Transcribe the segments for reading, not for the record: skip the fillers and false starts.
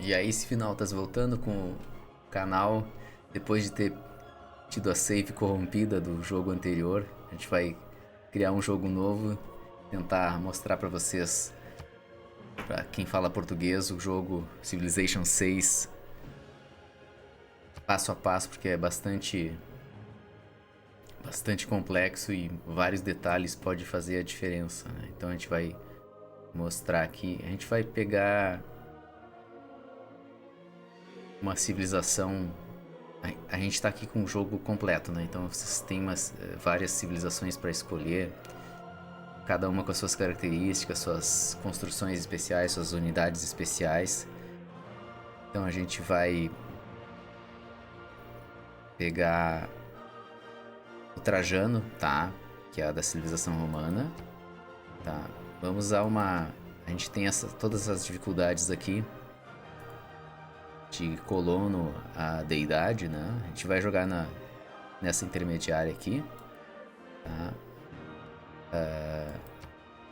E aí esse final tá voltando com o canal depois de ter tido a save corrompida do jogo anterior. A gente vai criar um jogo novo, tentar mostrar pra vocês, pra quem fala português, o jogo Civilization 6 passo a passo, porque é bastante complexo e vários detalhes pode fazer a diferença, né? Então a gente vai mostrar aqui, a gente vai pegar uma civilização. A gente está aqui com o jogo completo, né? Então vocês têm várias civilizações para escolher, cada uma com as suas características, suas construções especiais, suas unidades especiais. Então a gente vai pegar o Trajano, tá? Que é a da civilização romana, tá? Vamos usar uma. A gente tem todas as dificuldades aqui de colono a deidade, né? A gente vai jogar nessa intermediária aqui, tá?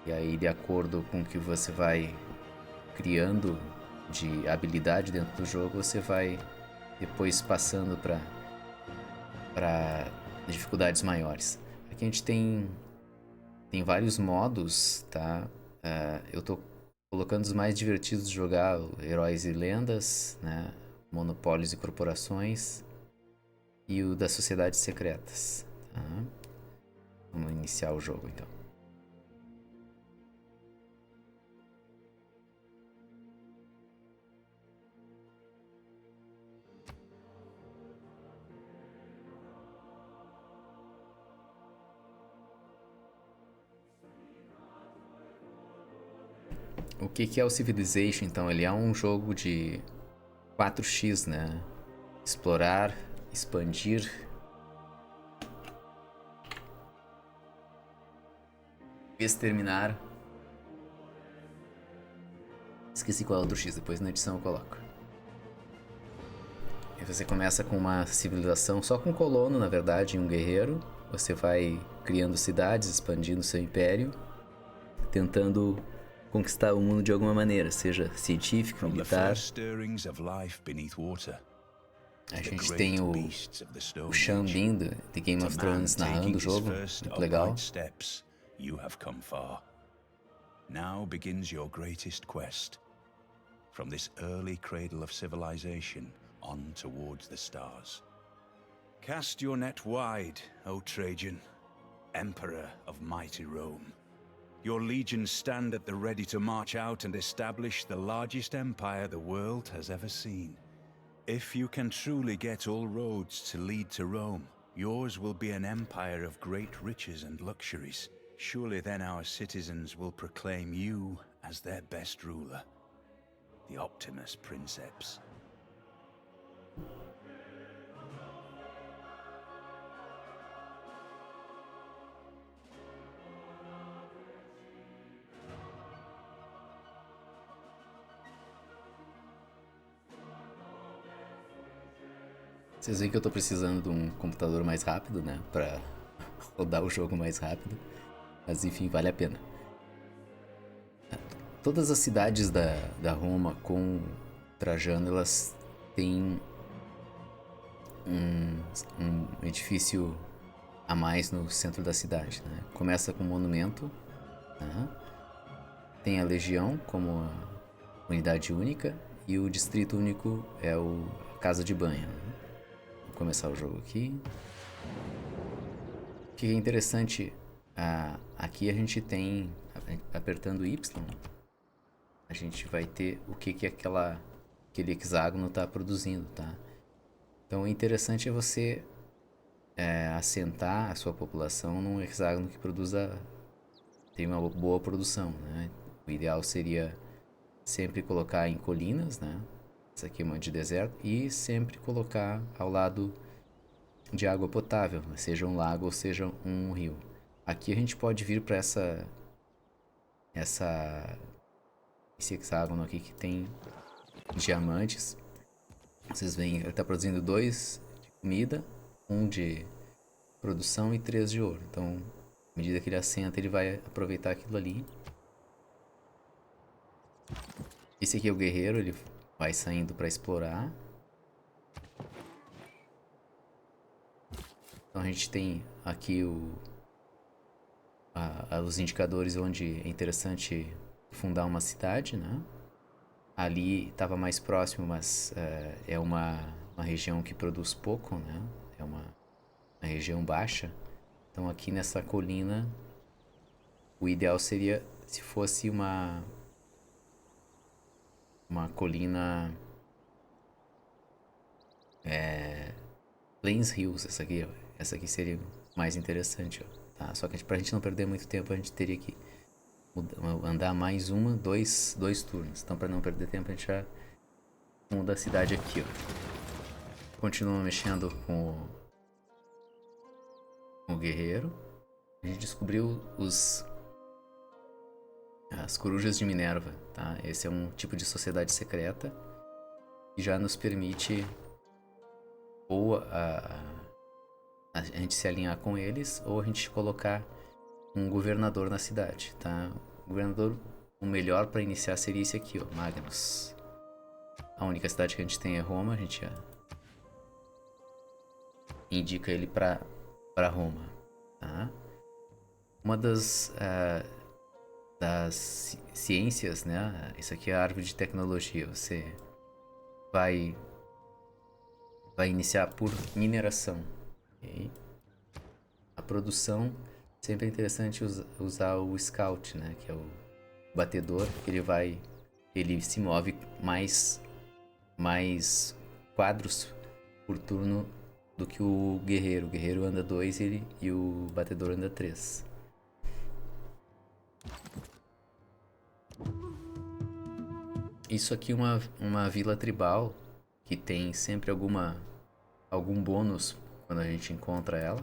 E aí, de acordo com o que você vai criando de habilidade dentro do jogo, você vai depois passando para dificuldades maiores. Aqui a gente tem vários modos, tá? Eu tô colocando os mais divertidos de jogar, Heróis e Lendas, né? Monopólios e Corporações e o das Sociedades Secretas, tá? Vamos iniciar o jogo então. O que é o Civilization então? Ele é um jogo de 4x, né? Explorar, expandir, exterminar. Esqueci qual é o outro X, depois na edição eu coloco. E você começa com uma civilização só com um colono, na verdade, e um guerreiro. Você vai criando cidades, expandindo seu império, tentando conquistar o mundo de alguma maneira, seja científico, militar. A gente tem o Sean Bean de Game of Thrones narrando o jogo, muito legal. Now begins your greatest quest. From this early cradle of civilization on towards the stars. Cast your net wide, O Trajan, Emperor of mighty Rome. Your legions stand at the ready to march out and establish the largest empire the world has ever seen. If you can truly get all roads to lead to Rome, yours will be an empire of great riches and luxuries. Surely then our citizens will proclaim you as their best ruler, the Optimus Princeps. Vocês veem que eu tô precisando de um computador mais rápido, né? Pra rodar o jogo mais rápido. Mas enfim, vale a pena. Todas as cidades da Roma com Trajano, elas têm um edifício a mais no centro da cidade, né? Começa com um monumento, né? Tem a Legião como a unidade única e o Distrito Único é a Casa de Banho, né? Vou começar o jogo aqui. O que é interessante, aqui a gente tem, apertando Y, a gente vai ter o que aquele hexágono está produzindo, tá? Então o interessante é você assentar a sua população num hexágono que tem uma boa produção, né? O ideal seria sempre colocar em colinas, né? Essa aqui é uma de deserto, e sempre colocar ao lado de água potável, seja um lago ou seja um rio. Aqui a gente pode vir para esse hexágono aqui que tem diamantes. Vocês veem, ele está produzindo 2 de comida, 1 de produção e 3 de ouro. Então, à medida que ele assenta, ele vai aproveitar aquilo ali. Esse aqui é o guerreiro, ele vai saindo para explorar. Então a gente tem aqui os indicadores onde é interessante fundar uma cidade, né? Ali estava mais próximo, mas é uma região que produz pouco, né? É uma região baixa. Então aqui nessa colina, o ideal seria se fosse uma colina Plains Hills, essa aqui seria mais interessante, ó, tá? Só que pra gente não perder muito tempo, a gente teria que andar mais dois turnos. Então, para não perder tempo, a gente já muda a cidade aqui, ó. Continua mexendo com o guerreiro. A gente descobriu as corujas de Minerva, tá? Esse é um tipo de sociedade secreta que já nos permite ou a gente se alinhar com eles ou a gente colocar um governador na cidade, tá? O governador, o melhor para iniciar seria esse aqui, ó, Magnus. A única cidade que a gente tem é Roma, a gente indica ele para Roma, tá? Uma das ciências, né? Isso aqui é a árvore de tecnologia. Você vai iniciar por mineração, okay? A produção, sempre é interessante usar o scout, né? Que é o batedor, que ele se move mais quadros por turno do que o guerreiro. O guerreiro anda 2 e o batedor anda 3. Isso aqui é uma vila tribal que tem sempre algum bônus quando a gente encontra ela.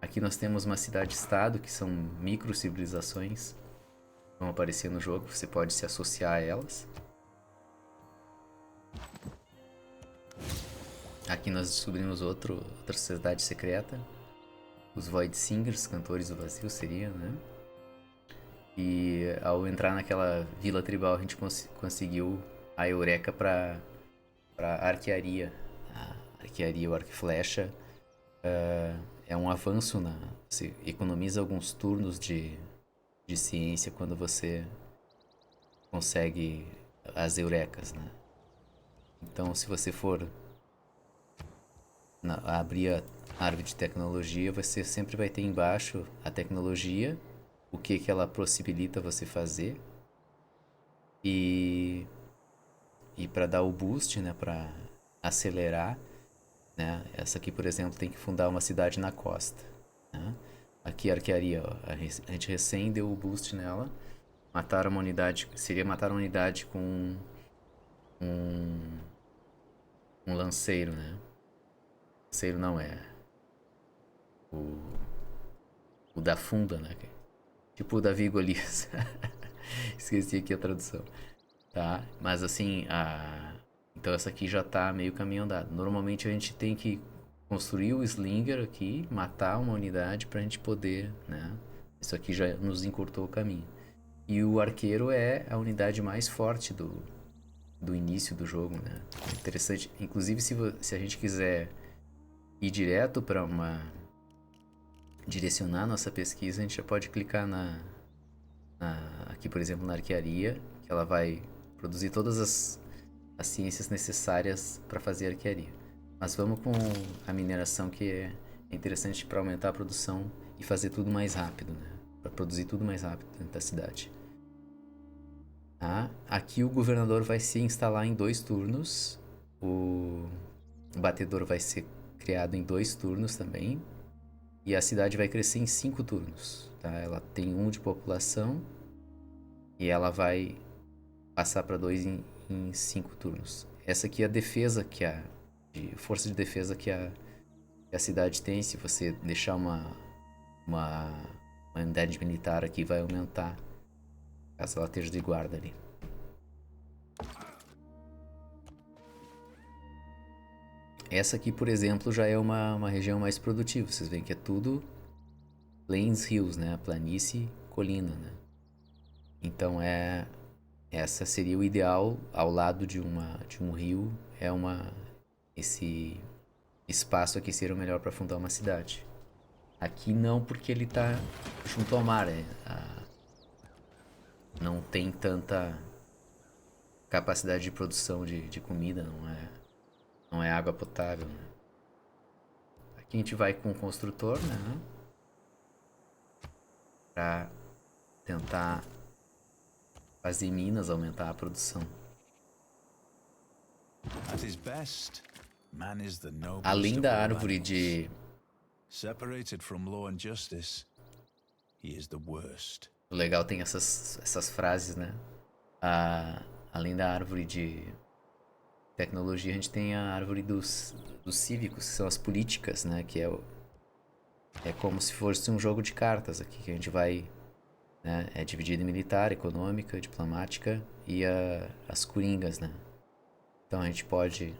Aqui nós temos uma cidade-estado, que são micro-civilizações que vão aparecer no jogo, você pode se associar a elas. Aqui nós descobrimos outra sociedade secreta, os Void Singers, cantores do vazio seria, né? E ao entrar naquela vila tribal a gente conseguiu a eureka para arquearia. A arquearia, o arco e flecha, é um avanço você economiza alguns turnos de ciência quando você consegue as eurecas, né? Então, se você for abrir a árvore de tecnologia, você sempre vai ter embaixo a tecnologia, o que ela possibilita você fazer, e para dar o boost, né, para acelerar, né? Essa aqui, por exemplo, tem que fundar uma cidade na costa, né? Aqui a arquearia, ó, a gente recém deu o boost nela. Matar uma unidade seria matar uma unidade com um lanceiro, né? Lanceiro não é o da funda, né? Tipo o Davi Golias. Esqueci aqui a tradução, tá? Mas assim, então essa aqui já tá meio caminho andado. Normalmente a gente tem que construir o Slinger aqui, matar uma unidade pra gente poder, né? Isso aqui já nos encurtou o caminho. E o arqueiro é a unidade mais forte do início do jogo, né? É interessante. Inclusive, se a gente quiser ir direto para direcionar nossa pesquisa, a gente já pode clicar aqui, por exemplo, na arquearia, que ela vai produzir todas as ciências necessárias para fazer arquearia. Mas vamos com a mineração, que é interessante para aumentar a produção e fazer tudo mais rápido, né? Para produzir tudo mais rápido dentro da cidade. Tá? Aqui o governador vai se instalar em 2 turnos. O batedor vai ser criado em 2 turnos também. E a cidade vai crescer em 5 turnos. Tá? Ela tem 1 de população e ela vai passar para 2 em 5 turnos. Essa aqui é a defesa força de defesa que a cidade tem. Se você deixar uma unidade militar aqui, vai aumentar caso ela esteja de guarda ali. Essa aqui, por exemplo, já é uma região mais produtiva. Vocês veem que é tudo Plains Hills, né? Planície, colina, né? Então essa seria o ideal ao lado de um rio, esse espaço aqui seria o melhor para fundar uma cidade. Aqui não, porque ele tá junto ao mar, não tem tanta capacidade de produção de comida, não é água potável, né? Aqui a gente vai com o construtor, né? Pra tentar fazer minas, aumentar a produção. At his best, man is the noblest Além of da all árvore animals. de... Separated from law and justice, he is the worst. O legal tem essas frases, né? Além da árvore de tecnologia, a gente tem a árvore dos cívicos, que são as políticas, né? Que é como se fosse um jogo de cartas aqui, que a gente vai... Né? É dividido em militar, econômica, diplomática e as coringas, né? Então a gente pode...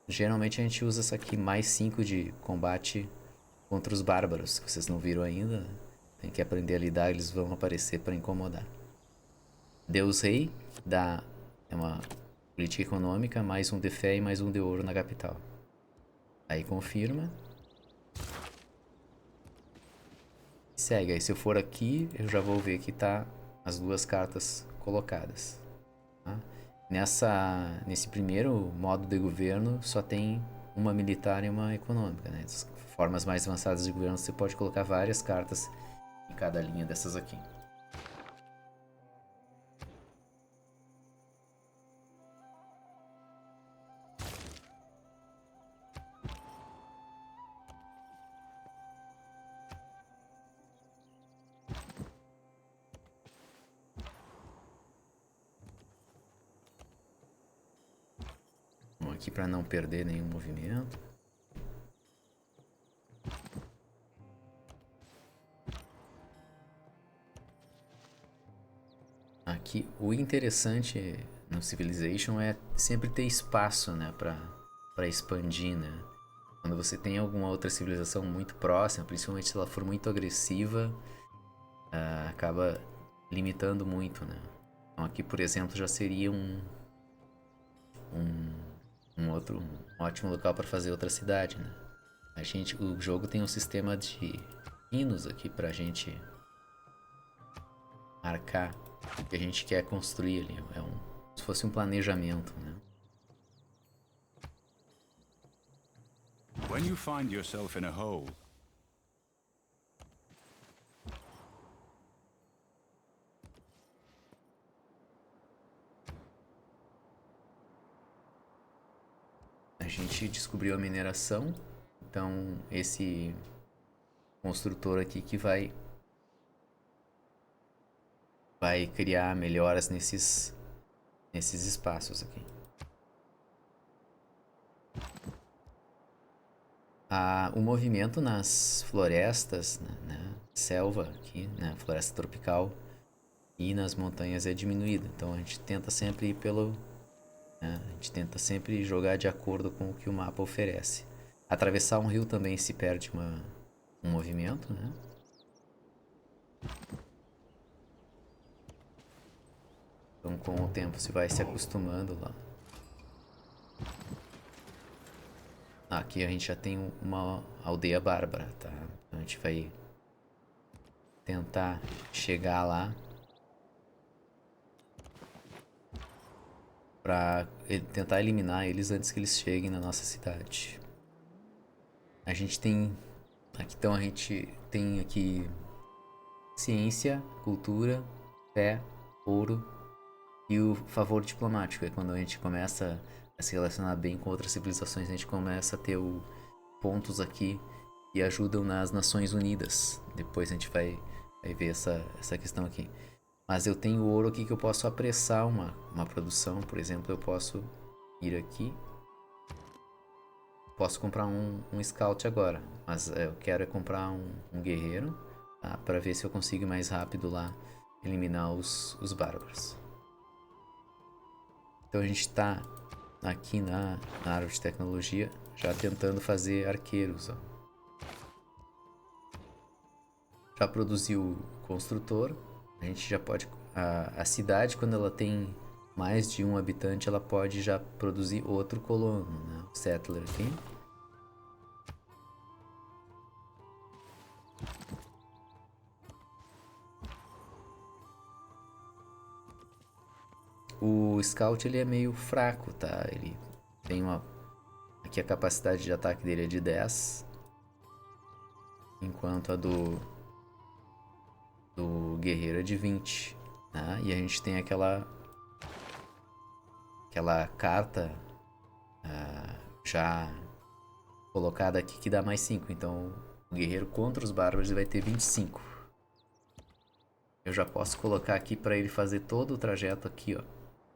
Geralmente a gente usa essa aqui, mais 5 de combate contra os bárbaros, que vocês não viram ainda, né? Tem que aprender a lidar, eles vão aparecer para incomodar. Deus Rei é uma política econômica, mais 1 de fé e mais 1 de ouro na capital. Aí confirma. Segue, aí se eu for aqui, eu já vou ver que tá as 2 cartas colocadas. Tá? Nesse primeiro modo de governo, só tem uma militar e uma econômica, né? As formas mais avançadas de governo, você pode colocar várias cartas em cada linha dessas aqui. Vamos aqui para não perder nenhum movimento. Aqui, o interessante no Civilization é sempre ter espaço, né, para expandir, né? Quando você tem alguma outra civilização muito próxima, principalmente se ela for muito agressiva, acaba limitando muito, né? Então aqui, por exemplo, já seria um ótimo local para fazer outra cidade, né? O jogo tem um sistema de hinos aqui pra gente marcar o que a gente quer construir ali. Se fosse um planejamento, né? When you find yourself in a hole, A gente descobriu a mineração, então esse construtor aqui que vai criar melhoras nesses espaços aqui. O movimento nas florestas, né, selva aqui, né, floresta tropical e nas montanhas é diminuído. Então a gente tenta sempre ir a gente tenta sempre jogar de acordo com o que o mapa oferece. Atravessar um rio também se perde um movimento, né? Então com o tempo você vai se acostumando lá. Aqui a gente já tem uma aldeia bárbara, tá? Então a gente vai tentar chegar lá para tentar eliminar eles antes que eles cheguem na nossa cidade. A gente tem aqui ciência, cultura, fé, ouro e o favor diplomático. É quando a gente começa a se relacionar bem com outras civilizações, a gente começa a ter pontos aqui que ajudam nas Nações Unidas. Depois a gente vai ver essa questão aqui. Mas eu tenho ouro aqui que eu posso apressar uma produção. Por exemplo, eu posso ir aqui. Posso comprar um scout agora. Mas eu quero comprar um guerreiro, tá? Para ver se eu consigo mais rápido lá eliminar os bárbaros. Então a gente está aqui na árvore de tecnologia já tentando fazer arqueiros. Ó. Já produziu o construtor. A gente já pode a cidade, quando ela tem mais de um habitante, ela pode já produzir outro colono, né? O settler aqui. O Scout ele é meio fraco, tá? Ele tem uma... Aqui a capacidade de ataque dele é de 10. Enquanto a do guerreiro é de 20. Né? E a gente tem aquela carta já colocada aqui que dá mais 5. Então o guerreiro contra os bárbaros vai ter 25. Eu já posso colocar aqui para ele fazer todo o trajeto aqui, ó.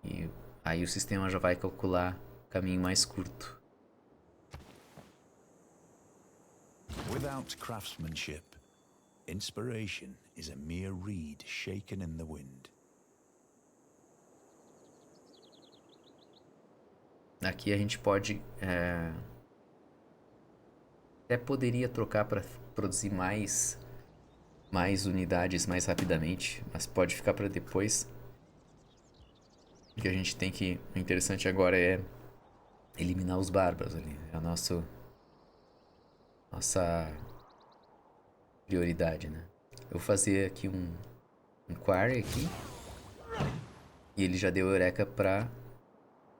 E aí o sistema já vai calcular o caminho mais curto. Without craftsmanship, inspiration is a mere reed shaken in the wind. Aqui a gente pode... até poderia trocar para produzir mais unidades mais rapidamente, mas pode ficar para depois. O que a gente tem que... O interessante agora é eliminar os bárbaros ali. É a nossa prioridade, né? Eu vou fazer aqui um quarry aqui. E ele já deu eureka para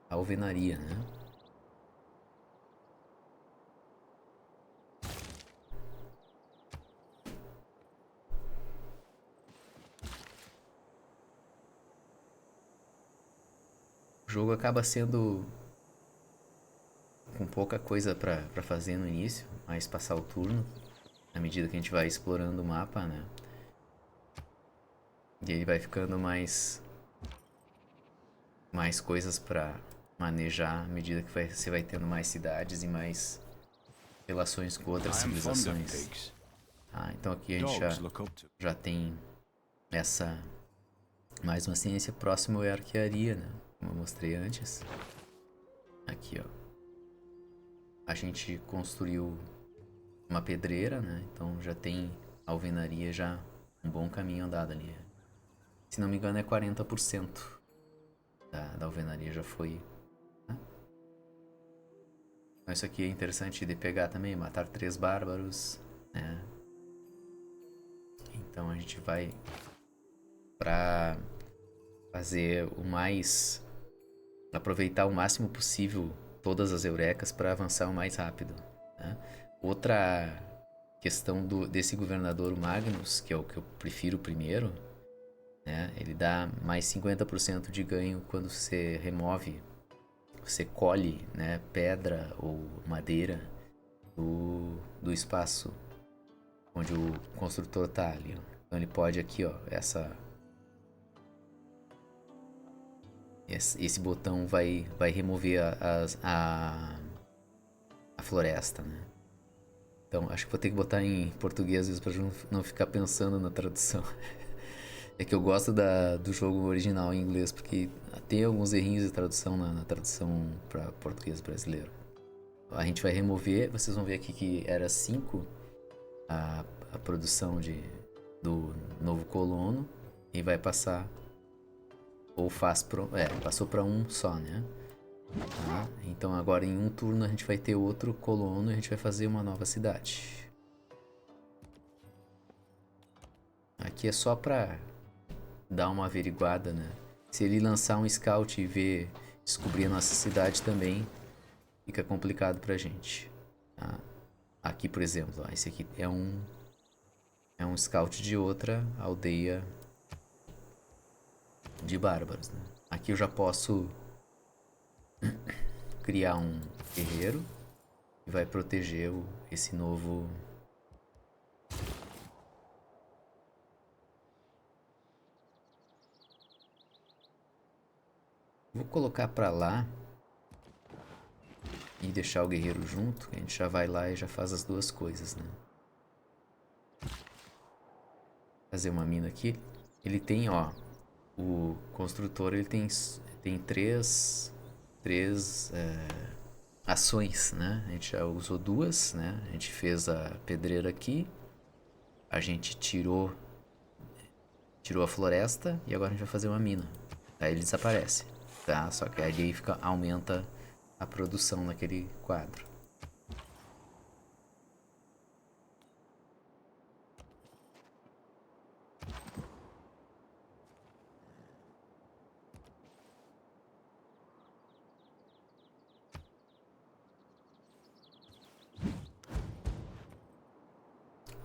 a alvenaria, né? O jogo acaba sendo com pouca coisa pra fazer no início, mas passar o turno, à medida que a gente vai explorando o mapa, né? E aí vai ficando mais coisas pra manejar à medida que você vai tendo mais cidades e mais relações com outras civilizações. Então aqui a gente já tem mais uma ciência. Próximo é a arquearia, né? Como eu mostrei antes. Aqui, ó. A gente construiu uma pedreira, né? Então já tem a alvenaria, já um bom caminho andado ali. Se não me engano é 40% da alvenaria já foi. Né? Então isso aqui é interessante de pegar também, matar 3 bárbaros, né? Então a gente vai pra fazer aproveitar o máximo possível todas as eurecas para avançar o mais rápido, né? Outra questão desse governador Magnus, que é o que eu prefiro primeiro, né? Ele dá mais 50% de ganho quando você colhe, né, pedra ou madeira do espaço onde o construtor tá ali, ó. Então ele pode aqui, ó, esse botão vai remover a floresta, né? Então acho que vou ter que botar em português às vezes para não ficar pensando na tradução. É que eu gosto do jogo original em inglês, porque tem alguns errinhos de tradução na tradução para português brasileiro. A gente vai remover, vocês vão ver aqui que era 5 a produção do novo colono, e vai passar, ou passou para um só, né? Tá? Então agora em um turno a gente vai ter outro colono e a gente vai fazer uma nova cidade. Aqui é só para dar uma averiguada, né? Se ele lançar um scout e descobrir a nossa cidade também, fica complicado pra gente. Tá? Aqui, por exemplo, ó, esse aqui é um scout de outra aldeia de bárbaros, né? Aqui eu já posso criar um guerreiro que vai proteger esse novo... Vou colocar pra lá e deixar o guerreiro junto. A gente já vai lá e já faz as duas coisas, né? Fazer uma mina aqui. Ele tem, ó, o construtor, ele tem 3 ações, né? A gente já usou 2, né? A gente fez a pedreira aqui. A gente tirou tirou a floresta e agora a gente vai fazer uma mina. Aí ele desaparece, tá? Só que aí aumenta a produção naquele quadro.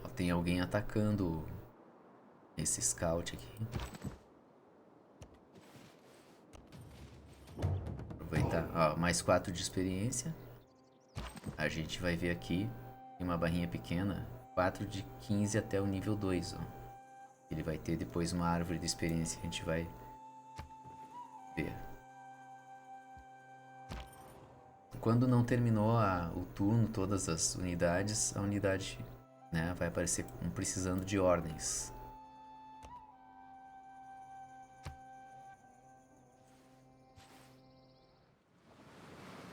Ó, tem alguém atacando esse scout aqui. Aproveitar, ó, mais 4 de experiência. A gente vai ver aqui, em uma barrinha pequena, 4 de 15 até o nível 2, ó. Ele vai ter depois uma árvore de experiência que a gente vai ver. Quando não terminou o turno, todas as unidades, a unidade, né, vai aparecer precisando de ordens.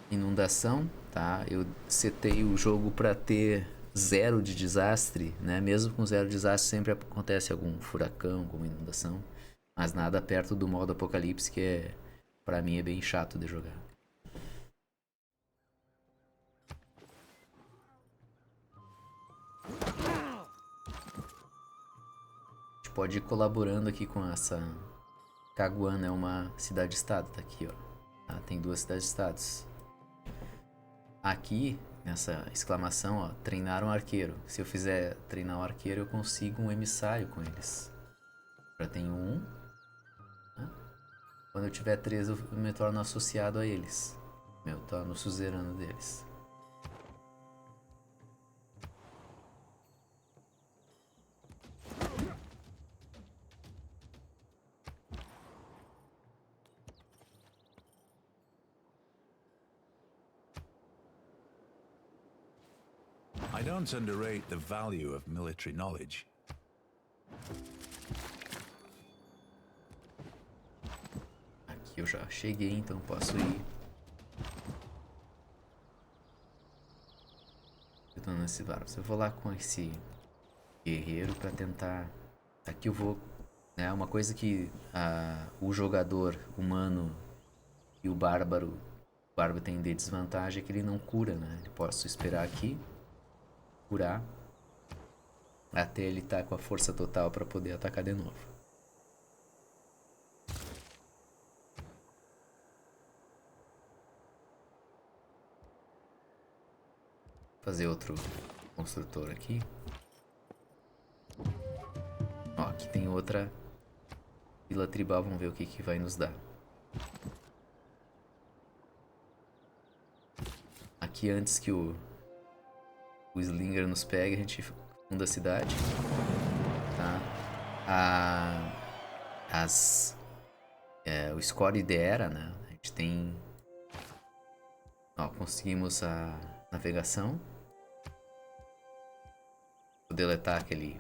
Inundação, tá? Eu setei o jogo para ter 0 de desastre, né? Mesmo com 0 de desastre sempre acontece algum furacão, alguma inundação, mas nada perto do modo apocalipse, que para mim é bem chato de jogar. A gente pode ir colaborando aqui com essa Caguana, é uma cidade-estado, tá aqui, ó. Tá? Tem 2 cidades-estados. Aqui, nessa exclamação, ó, treinar um arqueiro. Se eu fizer treinar um arqueiro, eu consigo um emissário com eles. Já tenho 1. Né? Quando eu tiver 3, eu me torno associado a eles. Eu torno suzerano deles. I don't underrate the value of military knowledge. Aqui eu já cheguei, então posso ir. Eu tô nesse barco. Eu vou lá com esse guerreiro para tentar. Aqui eu vou. É uma coisa que o jogador humano e o bárbaro tem de desvantagem é que ele não cura, né? Eu posso esperar aqui, curar, até ele estar com a força total para poder atacar de novo. Fazer outro construtor aqui. Ó, aqui tem outra vila tribal, vamos ver o que vai nos dar. Aqui antes que o Slinger nos pegue, a gente funda a cidade. Tá? O score de era, né? A gente tem... Ó, conseguimos a navegação. Vou deletar aquele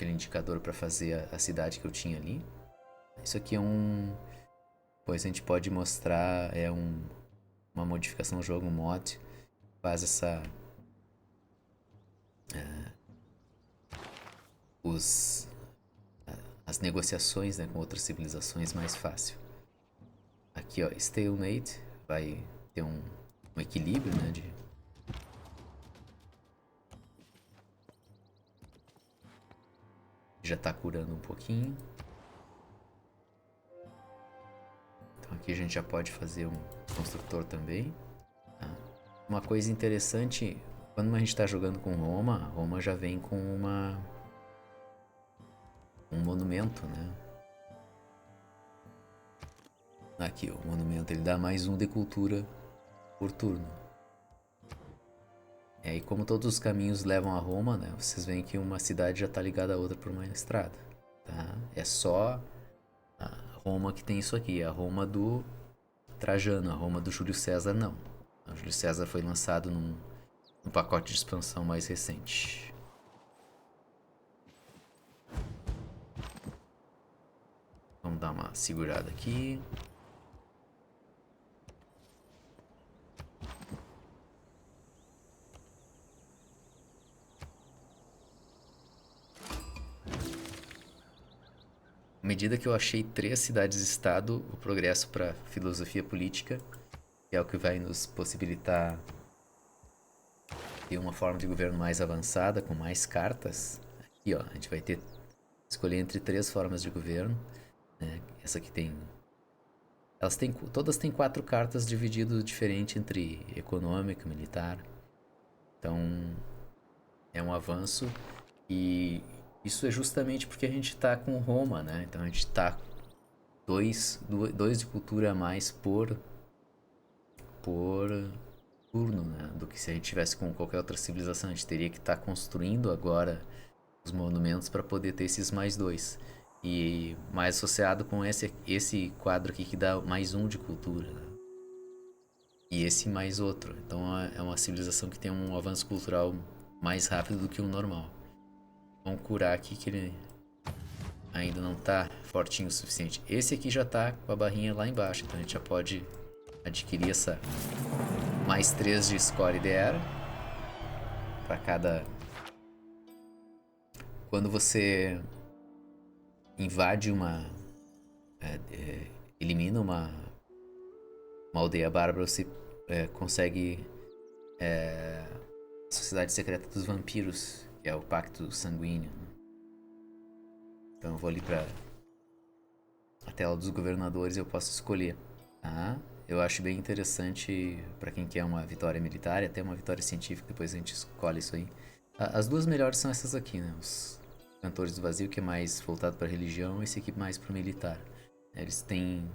indicador para fazer a cidade que eu tinha ali. Isso aqui é Pois a gente pode mostrar, uma modificação do jogo, um mod, faz as negociações, né, com outras civilizações mais fácil. Aqui, ó, stalemate, vai ter um equilíbrio, né, já tá curando um pouquinho. Então aqui a gente já pode fazer um construtor também. Tá? Uma coisa interessante, quando a gente está jogando com Roma já vem com um monumento, né? Aqui, o monumento, ele dá mais 1 de cultura por turno. E como todos os caminhos levam a Roma, né? Vocês veem que uma cidade já está ligada a outra por uma estrada, tá? É só a Roma que tem isso aqui, a Roma do Trajano, a Roma do Júlio César não. O Júlio César foi lançado num pacote de expansão mais recente. Vamos dar uma segurada aqui. À medida que eu achei 3 cidades-estado, o progresso para filosofia política, que é o que vai nos possibilitar ter uma forma de governo mais avançada, com mais cartas. Aqui, ó, a gente vai ter escolher entre 3 formas de governo. Né? Essa aqui tem... todas têm 4 cartas dividido diferente entre econômica, militar. Então, é um avanço. E isso é justamente porque a gente está com Roma, né? Então a gente está dois de cultura a mais por turno, né? Do que se a gente tivesse com qualquer outra civilização. A gente teria que estar construindo agora os monumentos para poder ter esses mais 2. E mais associado com esse quadro aqui que dá mais 1 de cultura, né? E esse mais outro. Então é uma civilização que tem um avanço cultural mais rápido do que o normal. Vamos curar aqui que ele ainda não tá fortinho o suficiente. Esse aqui já tá com a barrinha lá embaixo, então a gente já pode adquirir essa mais 3 de score de era para cada... Quando você invade elimina uma aldeia bárbara, você consegue a Sociedade Secreta dos Vampiros, que é o Pacto Sanguíneo. Então eu vou ali para a tela dos governadores e eu posso escolher, tá? Eu acho bem interessante para quem quer uma vitória militar e até uma vitória científica, depois a gente escolhe isso aí. As 2 melhores são essas aqui, né? Os Cantores do Vazio, que é mais voltado para religião, e esse aqui mais para militar. Eles têm...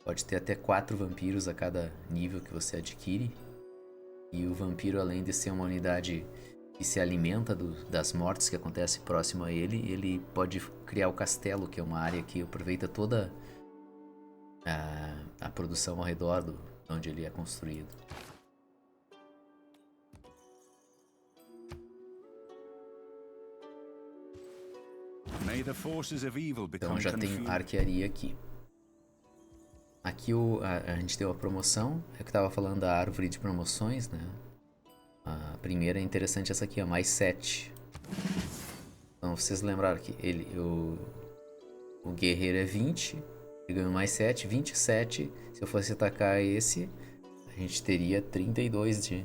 Pode ter até 4 vampiros a cada nível que você adquire. E o vampiro, além de ser uma unidade que se alimenta das mortes que acontecem próximo a ele, ele pode criar o castelo, que é uma área que aproveita toda a produção ao redor de onde ele é construído. Então já tem arquearia aqui. Aqui a gente deu a promoção, é que eu estava falando da árvore de promoções, né? A primeira é interessante essa aqui, ó, mais 7. Então vocês lembraram que o guerreiro é 20, ele ganhou mais 7, 27. Se eu fosse atacar esse, a gente teria 32 de...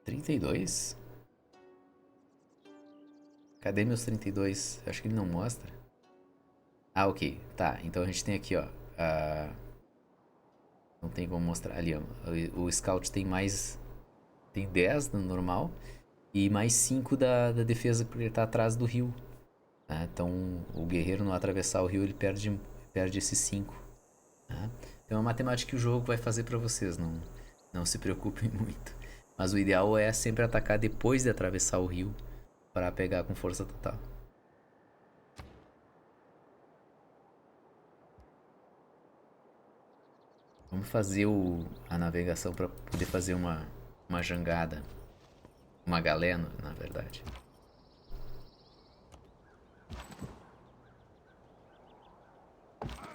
(32? Cadê meus 32? Acho que ele não mostra. Ah, ok. Tá, então a gente tem aqui, ó. Não tem como mostrar. Ali, ó. O Scout tem mais... Tem 10 no normal. E mais 5 da defesa, porque ele tá atrás do rio. Tá? Então, o guerreiro não atravessar o rio, ele perde esses 5. Tá? Então, é uma matemática que o jogo vai fazer pra vocês. Não se preocupem muito. Mas o ideal é sempre atacar depois de atravessar o rio, para pegar com força total. Vamos fazer a navegação para poder fazer uma jangada. Uma galé, na verdade.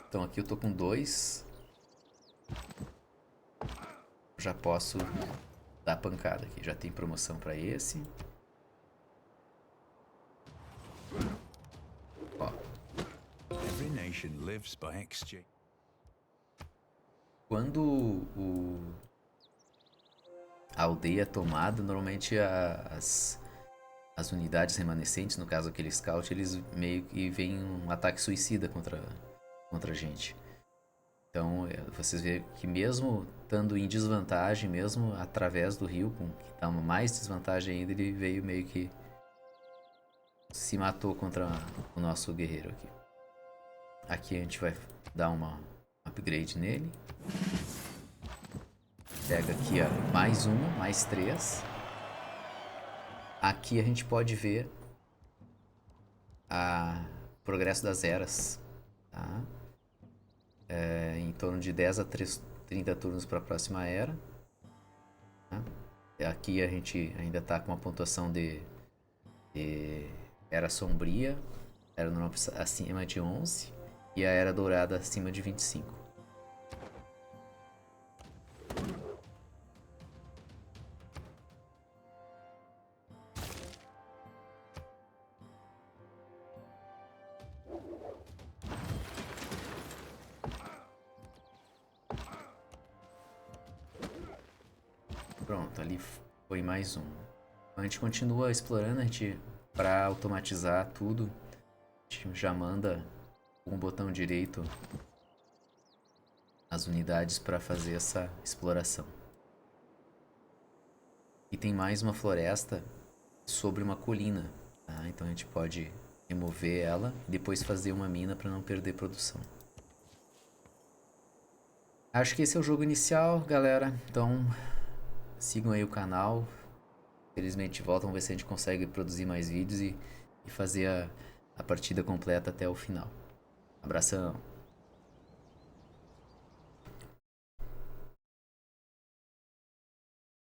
Então aqui eu tô com 2. Já posso dar pancada aqui. Já tem promoção para esse. Ó. Quando a aldeia é tomada, normalmente as unidades remanescentes, no caso aquele scout, eles meio que vêm um ataque suicida contra a gente. Então vocês veem que mesmo estando em desvantagem, mesmo através do rio, que dá uma mais desvantagem ainda, ele veio meio que se matou contra o nosso guerreiro aqui. Aqui a gente vai dar uma upgrade nele. Pega aqui, ó, mais 1, mais 3. Aqui a gente pode ver o progresso das eras, tá? Em torno de 10 a 30 turnos para a próxima era. Tá? Aqui a gente ainda está com uma pontuação de Era Sombria, Era Normal acima de 11 e a Era Dourada acima de 25. Pronto, ali foi mais um. A gente continua explorando, para automatizar tudo, a gente já manda com o botão direito as unidades para fazer essa exploração. E tem mais uma floresta sobre uma colina, tá? Então a gente pode remover ela e depois fazer uma mina para não perder produção. Acho que esse é o jogo inicial, galera. Então sigam aí o canal. Felizmente voltam, vamos ver se a gente consegue produzir mais vídeos e fazer a partida completa até o final. Abração!